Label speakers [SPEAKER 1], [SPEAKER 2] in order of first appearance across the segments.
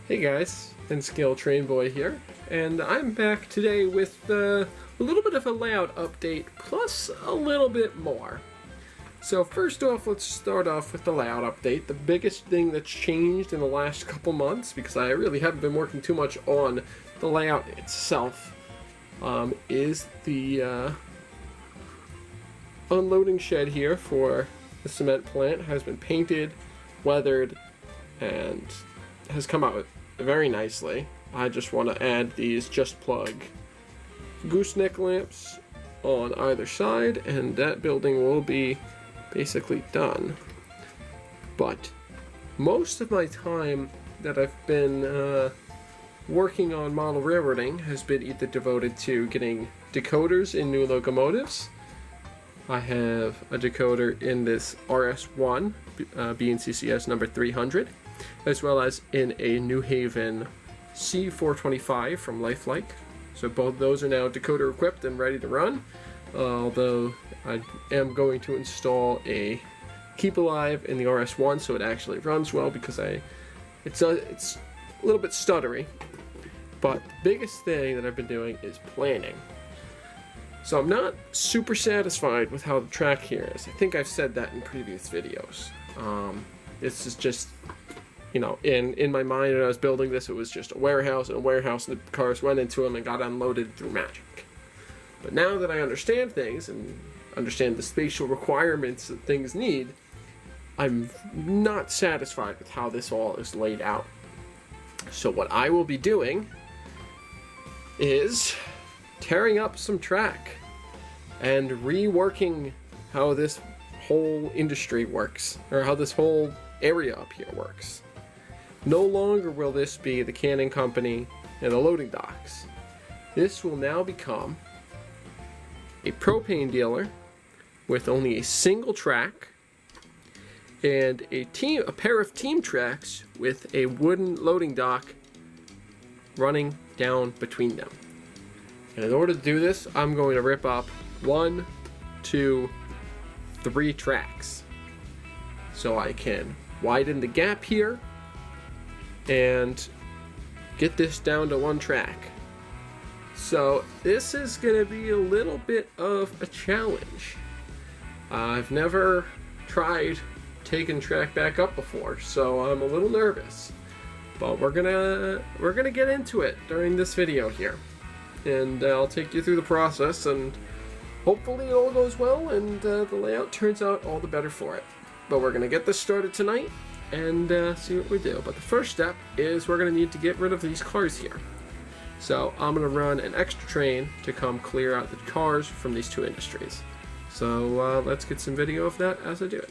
[SPEAKER 1] Hey guys, B&CCS Train Boy here, and I'm back today with a little bit of a layout update, plus a little bit more. So first off, let's start off with the layout update. The biggest thing that's changed in the last couple months, because I really haven't been working too much on the layout itself, is the unloading shed here for the cement plant has been painted, weathered, and has come out very nicely. I just want to add these just plug gooseneck lamps on either side, and that building will be basically done. But most of my time that I've been working on model railroading has been either devoted to getting decoders in new locomotives. I have a decoder in this RS1 B&CCS number 300, as well as in a New Haven C425 from Lifelike. So both those are now decoder equipped and ready to run, although I am going to install a Keep Alive in the RS1 so it actually runs well, because it's a little bit stuttery. But the biggest thing that I've been doing is planning. So I'm not super satisfied with how the track here is. I think I've said that in previous videos. This is just, you know, in my mind when I was building this, it was just a warehouse, and the cars went into them and got unloaded through magic. But now that I understand things and understand the spatial requirements that things need, I'm not satisfied with how this all is laid out. So what I will be doing is tearing up some track and reworking how this whole industry works, or how this whole area up here works. No longer will this be the canning company and the loading docks. This will now become a propane dealer with only a single track and a pair of team tracks with a wooden loading dock running down between them. And in order to do this, I'm going to rip up 1, 2, 3 tracks. So I can widen the gap here and get this down to 1 track. So this is going to be a little bit of a challenge. I've never tried taking track back up before, so I'm a little nervous. But we're gonna get into it during this video here, and I'll take you through the process, and hopefully it all goes well and the layout turns out all the better for it. But we're gonna get this started tonight and see what we do. But the first step is we're gonna need to get rid of these cars here. So I'm gonna run an extra train to come clear out the cars from these two industries. So let's get some video of that as I do it.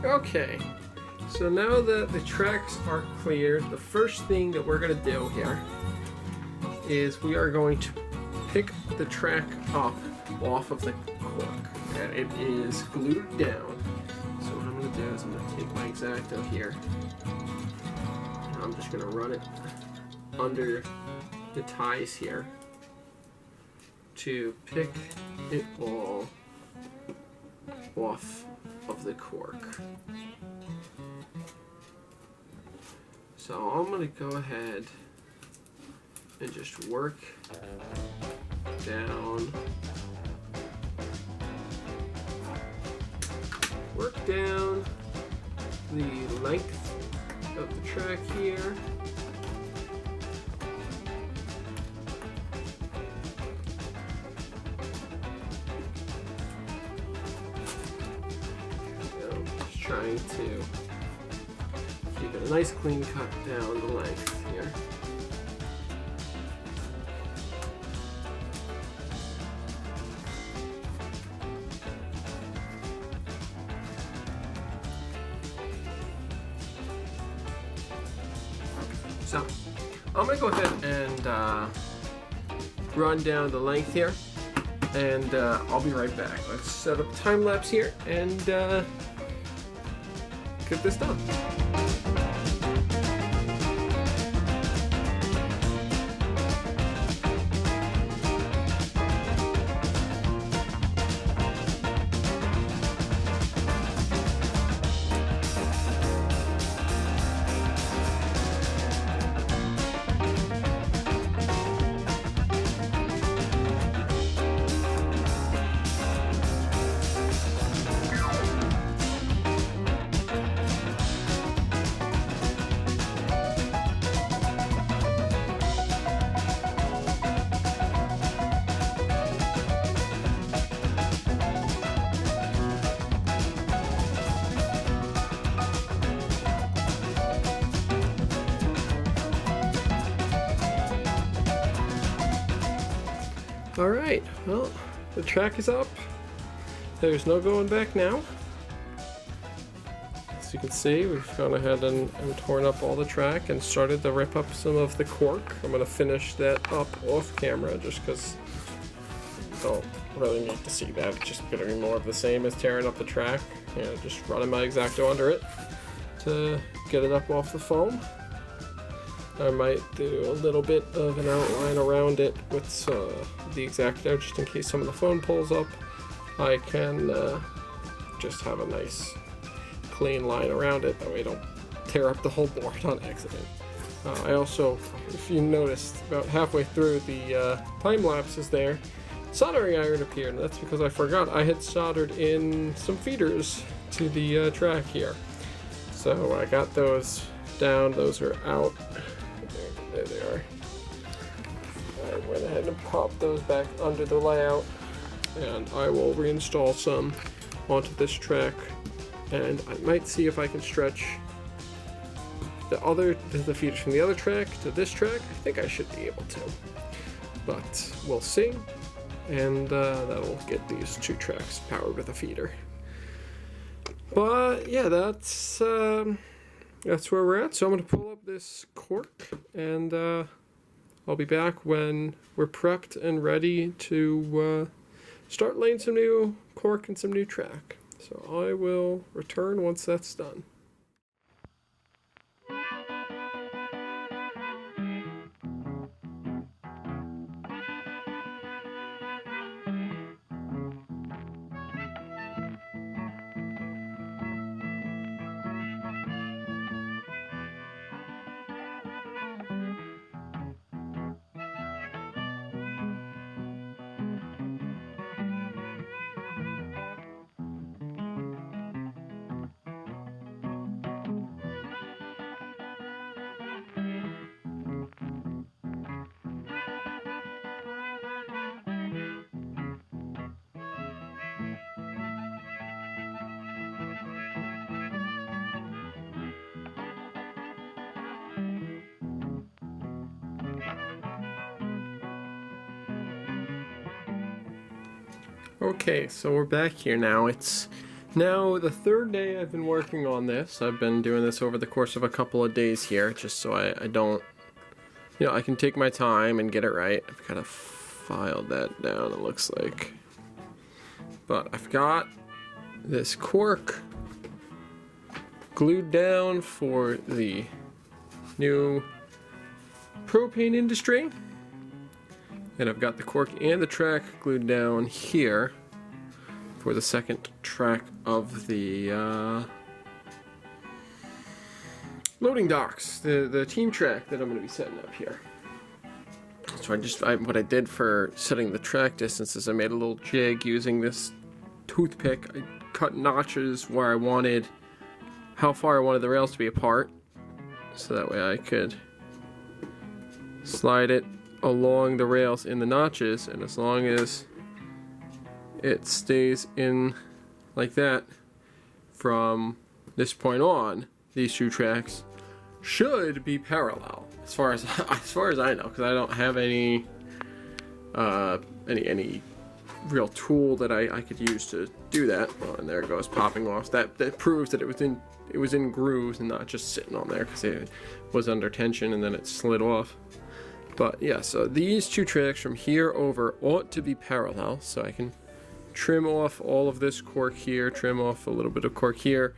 [SPEAKER 1] Okay, so now that the tracks are cleared, the first thing that we're going to do here is we are going to pick the track up off of the cork, and it is glued down. So what I'm going to do is I'm going to take my X-Acto here, and I'm just going to run it under the ties here to pick it all off of the cork. So I'm going to go ahead and just work down the length of the track here. Just trying to keep it a nice clean cut down the length here. So I'm going to go ahead and run down the length here, and I'll be right back. Let's set up time lapse here and get this done. Alright, well, the track is up. There's no going back now. As you can see, we've gone ahead and torn up all the track and started to rip up some of the cork. I'm going to finish that up off camera just because I don't really need to see that. It's just going to be more of the same as tearing up the track. You know, just running my X-Acto under it to get it up off the foam. I might do a little bit of an outline around it with the X-Acto just in case some of the foam pulls up. I can just have a nice clean line around it, that way I don't tear up the whole board on accident. I also, if you noticed, about halfway through the time lapses there, soldering iron appeared, and that's because I forgot I had soldered in some feeders to the track here. So I got those down, those are out. There they are. I went ahead and popped those back under the layout, and I will reinstall some onto this track, and I might see if I can stretch the feeders from the other track to this track. I think I should be able to, but we'll see, and that'll get these two tracks powered with a feeder. But yeah, that's where we're at. So I'm going to pull up this cork, and I'll be back when we're prepped and ready to start laying some new cork and some new track. So I will return once that's done. Okay, so we're back here now. It's Now, the third day I've been working on this, I've been doing this over the course of a couple of days here, just so I don't, I can take my time and get it right. I've kind of filed that down, it looks like. But I've got this cork glued down for the new propane industry. And I've got the cork and the track glued down here for the second track of the loading docks, the team track that I'm going to be setting up here. So what I did for setting the track distance is I made a little jig using this toothpick. I cut notches where I wanted, how far I wanted the rails to be apart, so that way I could slide it along the rails in the notches, and as long as it stays in like that from this point on, these two tracks should be parallel as far as I know, because I don't have any real tool that I could use to do that. Oh, and there it goes, popping off. That proves that it was in grooves and not just sitting on there because it was under tension and then it slid off. But yeah, so these two tracks from here over ought to be parallel, so I can trim off all of this cork here, trim off a little bit of cork here,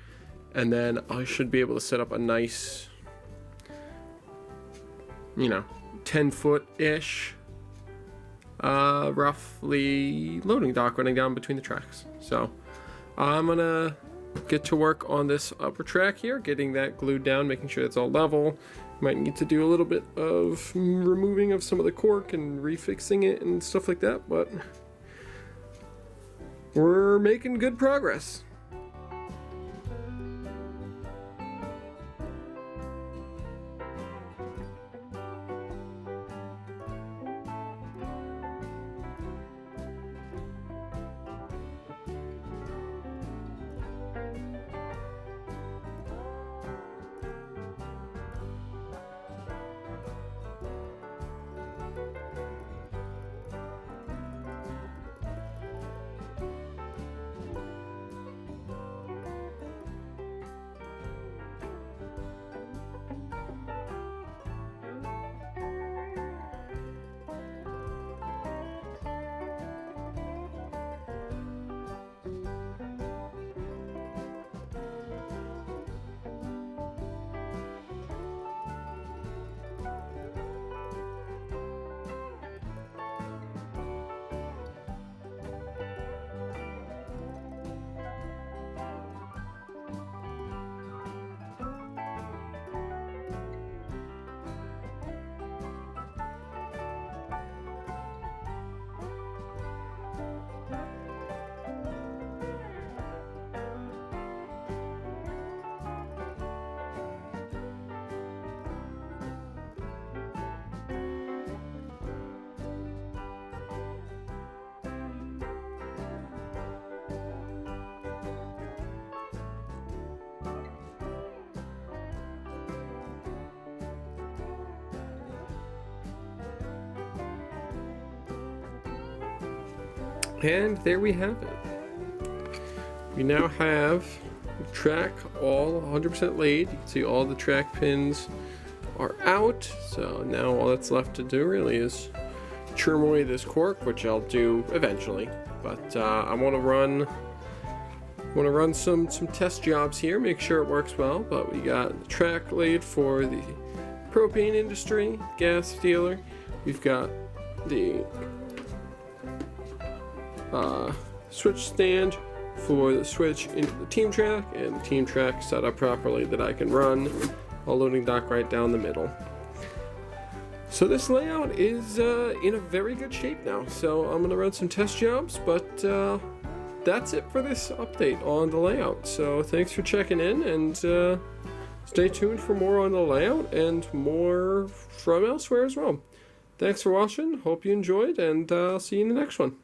[SPEAKER 1] and then I should be able to set up a nice, 10-foot-ish roughly loading dock running down between the tracks. So I'm gonna get to work on this upper track here, getting that glued down, making sure it's all level. Might need to do a little bit of removing of some of the cork and refixing it and stuff like that, but we're making good progress. And there we have it. We now have the track all 100% laid. You can see all the track pins are out. So now all that's left to do really is trim away this cork, which I'll do eventually. But I want to run some test jobs here, make sure it works well. But we got the track laid for the propane industry, gas dealer. We've got the switch stand for the switch into the team track, and the team track set up properly that I can run a loading dock right down the middle. So this layout is in a very good shape now. So I'm going to run some test jobs, but that's it for this update on the layout. So thanks for checking in, and stay tuned for more on the layout and more from elsewhere as well. Thanks for watching, hope you enjoyed, and I'll see you in the next one.